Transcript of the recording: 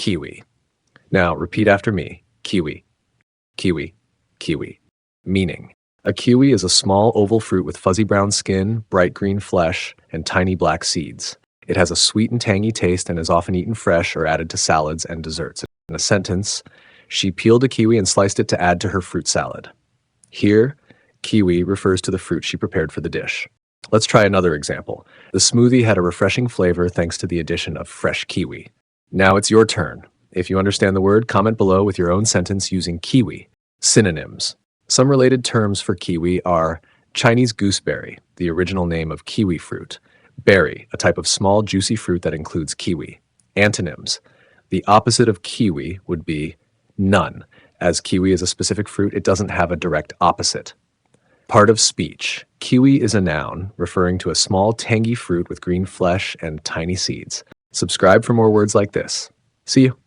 kiwi. Now repeat after me. Kiwi, kiwi, kiwi. Meaning, a kiwi is a small oval fruit with fuzzy brown skin, bright green flesh, and tiny black seeds. It has a sweet and tangy taste and is often eaten fresh or added to salads and desserts. In a sentence, she peeled a kiwi and sliced it to add to her fruit salad. Here, kiwi refers to the fruit she prepared for the dish. Let's try another example. The smoothie had a refreshing flavor thanks to the addition of fresh kiwi. Now it's your turn. If you understand the word, comment below with your own sentence using kiwi. Synonyms. Some related terms for kiwi are Chinese gooseberry, the original name of kiwi fruit. Berry, a type of small juicy fruit that includes kiwi. Antonyms. The opposite of kiwi would be none. As kiwi is a specific fruit, it doesn't have a direct opposite. Part of speech. Kiwi is a noun referring to a small tangy fruit with green flesh and tiny seeds. Subscribe for more words like this. See you.